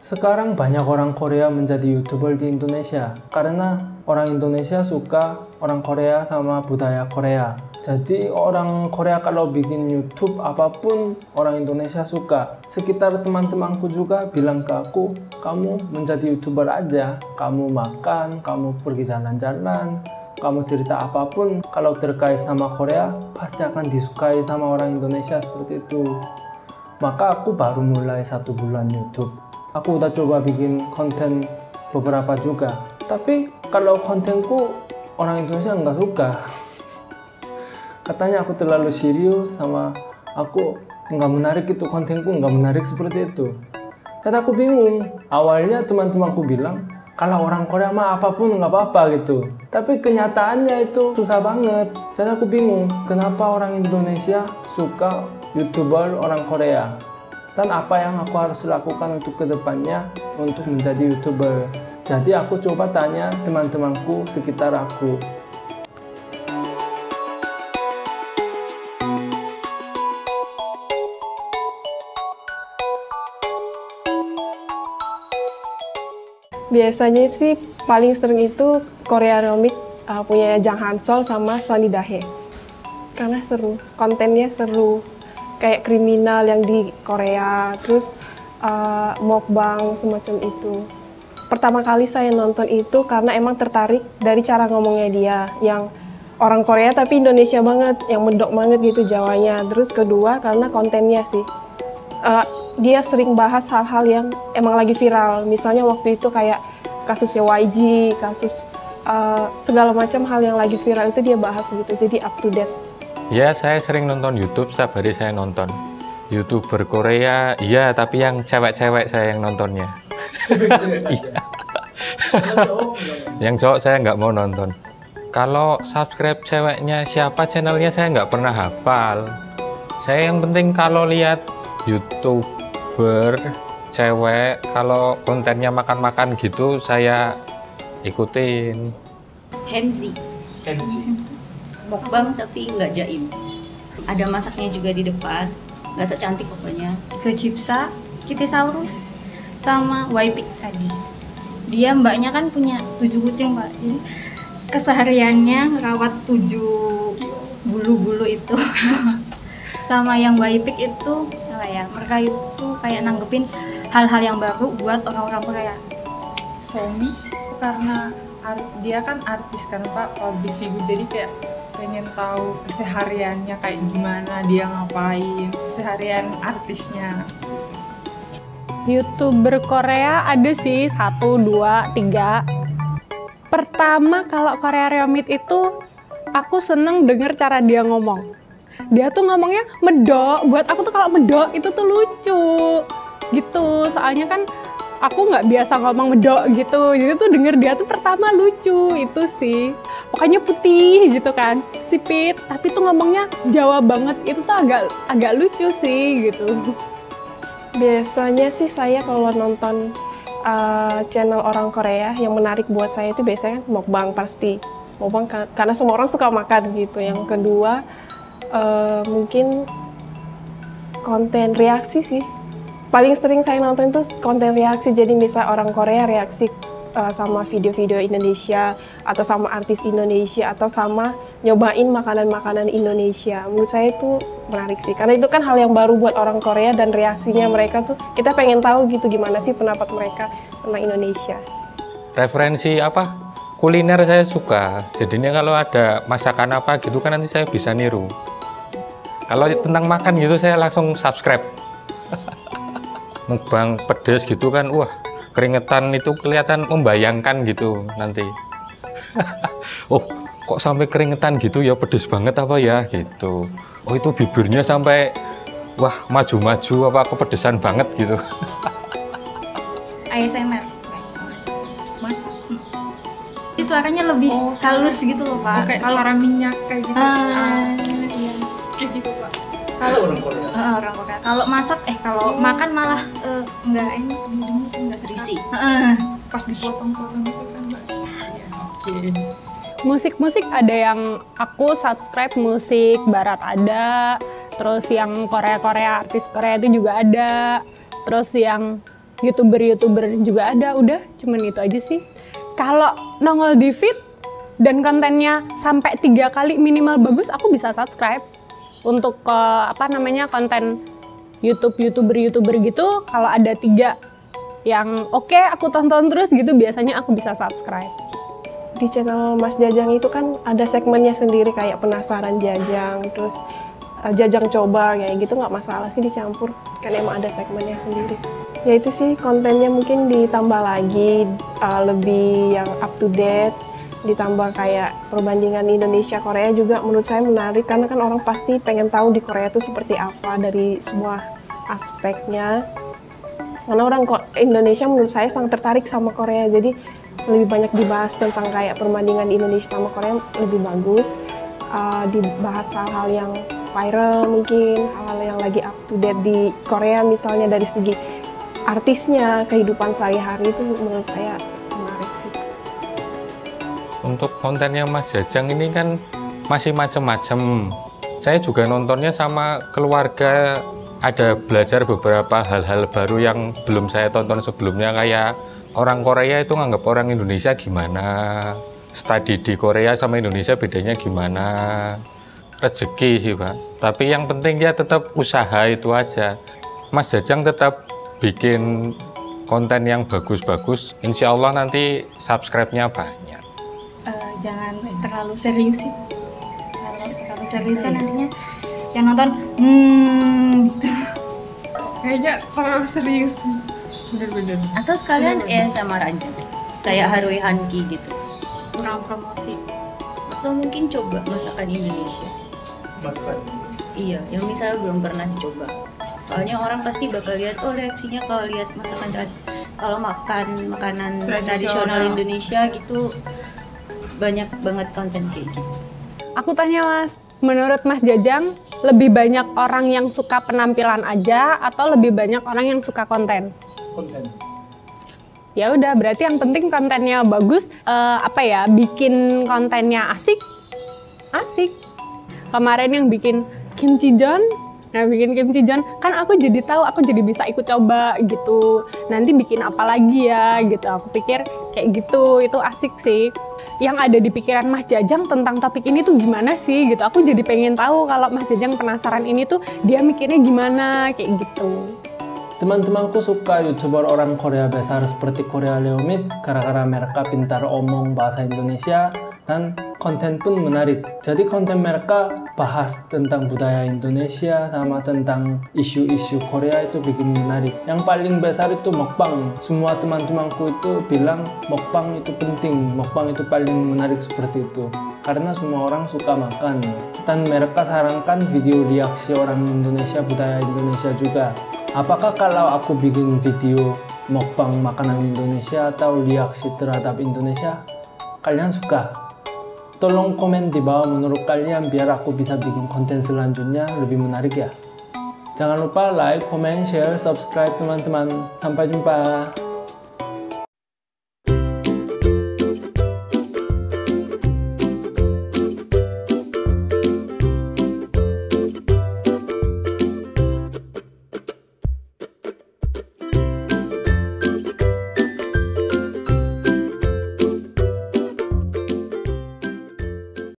Sekarang banyak orang Korea menjadi YouTuber di Indonesia karena orang Indonesia suka orang Korea sama budaya Korea. Jadi orang Korea kalau bikin YouTube apapun orang Indonesia suka. Sekitar teman-temanku juga bilang ke aku, kamu menjadi YouTuber aja. Kamu makan, kamu pergi jalan-jalan, kamu cerita apapun kalau terkait sama Korea pasti akan disukai sama orang Indonesia seperti itu. Maka aku baru mulai 1 bulan YouTube. Aku udah coba bikin konten beberapa juga. Tapi kalau kontenku orang Indonesia nggak suka. Katanya aku terlalu serius sama aku nggak menarik itu, kontenku nggak menarik seperti itu. Jadi aku bingung. Awalnya teman-temanku bilang kalau orang Korea mah apapun nggak apa-apa gitu. Tapi kenyataannya itu susah banget. Jadi aku bingung kenapa orang Indonesia suka YouTuber orang Korea. Dan apa yang aku harus lakukan untuk kedepannya untuk menjadi YouTuber. Jadi aku coba tanya teman-temanku sekitar aku. Biasanya sih paling sering itu Korea Remix punya Jang Hansol sama Sunny Dahe. Karena seru, kontennya seru. Kayak kriminal yang di Korea, terus mukbang semacam itu. Pertama kali saya nonton itu karena emang tertarik dari cara ngomongnya dia, yang orang Korea tapi Indonesia banget, yang medok banget gitu Jawanya. Terus kedua karena kontennya sih. Dia sering bahas hal-hal yang emang lagi viral. Misalnya waktu itu kayak kasusnya YG, kasus segala macam hal yang lagi viral itu dia bahas gitu, jadi up to date. Ya, saya sering nonton YouTube, setiap hari saya nonton YouTuber Korea, iya, tapi yang cewek-cewek saya yang nontonnya. Iya. Yang cowok saya nggak mau nonton. Kalau subscribe ceweknya siapa channelnya saya nggak pernah hafal. Saya yang penting kalau lihat YouTuber cewek, kalau kontennya makan-makan gitu, saya ikutin. Hemzi. Mukbang tapi nggak jaim. Ada masaknya juga di depan, nggak sok cantik pokoknya. Gojipsa, Kitisaurus, sama Waipik tadi. Dia mbaknya kan punya 7 kucing pak, jadi kesehariannya ngerawat 7 bulu-bulu itu. Sama yang Waipik itu apa ya, mereka itu kayak nanggepin hal-hal yang baru buat orang-orang Korea. Somi karena dia kan artis kan pak, public figure, jadi kayak pengen tahu kesehariannya kayak gimana, dia ngapain, keseharian artisnya. YouTuber Korea ada sih 1, 2, 3. Pertama kalau Korea Remix itu aku seneng denger cara dia ngomong. Dia tuh ngomongnya medok, buat aku tuh kalau medok itu tuh lucu gitu. Soalnya kan aku nggak biasa ngomong medok gitu, jadi tuh denger dia tuh pertama lucu itu sih. Pokoknya putih gitu kan, sipit, tapi tuh ngomongnya Jawa banget, itu tuh agak lucu sih gitu. Biasanya sih saya kalau nonton channel orang Korea yang menarik buat saya itu biasanya mukbang pasti. Mukbang karena semua orang suka makan gitu. Yang kedua mungkin konten reaksi sih. Paling sering saya nonton itu konten reaksi, jadi misal orang Korea reaksi sama video-video Indonesia atau sama artis Indonesia atau sama nyobain makanan-makanan Indonesia. Menurut saya itu menarik sih, karena itu kan hal yang baru buat orang Korea dan reaksinya mereka tuh kita pengen tahu gitu gimana sih pendapat mereka tentang Indonesia. Referensi apa? Kuliner saya suka, jadinya kalau ada masakan apa gitu kan nanti saya bisa niru. Kalau tentang makan gitu saya langsung subscribe. Mukbang pedes gitu kan, wah keringetan itu kelihatan membayangkan gitu nanti. Oh kok sampai keringetan gitu ya, pedes banget apa ya gitu. Oh itu bibirnya sampai wah maju-maju apa kepedesan banget gitu. ASMR, masak. Suaranya lebih halus gitu loh pak. Kayak suara minyak kayak gitu. Kayak gitu pak. Kalau orang Korea. Kalau masak kalau makan malah nggak enak, nggak serisi. Pas dipotong-potong itu kan mbak. Oke. Musik-musik ada yang aku subscribe, musik barat ada, terus yang Korea-Korea, artis Korea itu juga ada, terus yang YouTuber juga ada, udah cuman itu aja sih. Kalau nongol di feed dan kontennya sampai 3 kali minimal bagus, aku bisa subscribe. Untuk konten YouTuber gitu, kalau ada 3 yang oke, aku tonton terus gitu, biasanya aku bisa subscribe. Di channel Mas Jajang itu kan ada segmennya sendiri kayak penasaran Jajang, terus Jajang coba kayak gitu, nggak masalah sih dicampur, kan emang ada segmennya sendiri. Ya itu sih, kontennya mungkin ditambah lagi lebih yang up to date, ditambah kayak perbandingan Indonesia Korea juga menurut saya menarik, karena kan orang pasti pengen tahu di Korea itu seperti apa dari semua aspeknya. Karena orang Indonesia menurut saya sangat tertarik sama Korea, jadi lebih banyak dibahas tentang kayak perbandingan Indonesia sama Korea lebih bagus. Dibahas hal-hal yang viral mungkin, hal-hal yang lagi up to date di Korea, misalnya dari segi artisnya, kehidupan sehari-hari, itu menurut saya menarik sih. Untuk kontennya Mas Jajang ini kan masih macem-macem. Saya juga nontonnya sama keluarga, ada belajar beberapa hal-hal baru yang belum saya tonton sebelumnya, kayak orang Korea itu nganggap orang Indonesia gimana, studi di Korea sama Indonesia bedanya gimana, rezeki sih Pak. Tapi yang penting ya tetap usaha itu aja. Mas Jajang tetap bikin konten yang bagus-bagus, insya Allah nanti subscribe-nya banyak. Jangan terlalu serius sih. Kalau terlalu serius kan nantinya yang nonton gitu. Kayaknya terlalu serius. Bener-bener. Atau sekalian sama aja kayak Harui Hanki gitu, kurang promosi. Atau mungkin coba masakan Indonesia. Iya, yang misalnya belum pernah dicoba. Soalnya orang pasti bakal lihat, oh reaksinya kalau lihat masakan kalau makan makanan tradisional Indonesia gitu, banyak banget konten kayak gitu. Aku tanya Mas, menurut Mas Jajang lebih banyak orang yang suka penampilan aja atau lebih banyak orang yang suka konten? Ya udah, berarti yang penting kontennya bagus, bikin kontennya asik. Kemarin yang bikin kimchi jon, kan aku jadi tahu, aku jadi bisa ikut coba gitu. Nanti bikin apa lagi ya gitu, aku pikir kayak gitu, itu asik sih. Yang ada di pikiran Mas Jajang tentang topik ini tuh gimana sih gitu, aku jadi pengen tahu kalau Mas Jajang penasaran ini tuh dia mikirnya gimana, kayak gitu. Teman-temanku suka YouTuber orang Korea besar seperti Korea Leomit gara-gara mereka pintar omong bahasa Indonesia dan konten pun menarik. Jadi konten mereka bahas tentang budaya Indonesia sama tentang isu-isu Korea, itu bikin menarik. Yang paling besar itu mukbang. Semua teman-temanku itu bilang mukbang itu penting, mukbang itu paling menarik seperti itu. Karena semua orang suka makan. Dan mereka sarankan video reaksi orang Indonesia, budaya Indonesia juga. Apakah kalau aku bikin video mukbang makanan Indonesia atau reaksi terhadap Indonesia, kalian suka? Tolong komen di bawah menurut kalian biar aku bisa bikin konten selanjutnya lebih menarik ya. Jangan lupa like, comment, share, subscribe teman-teman. Sampai jumpa.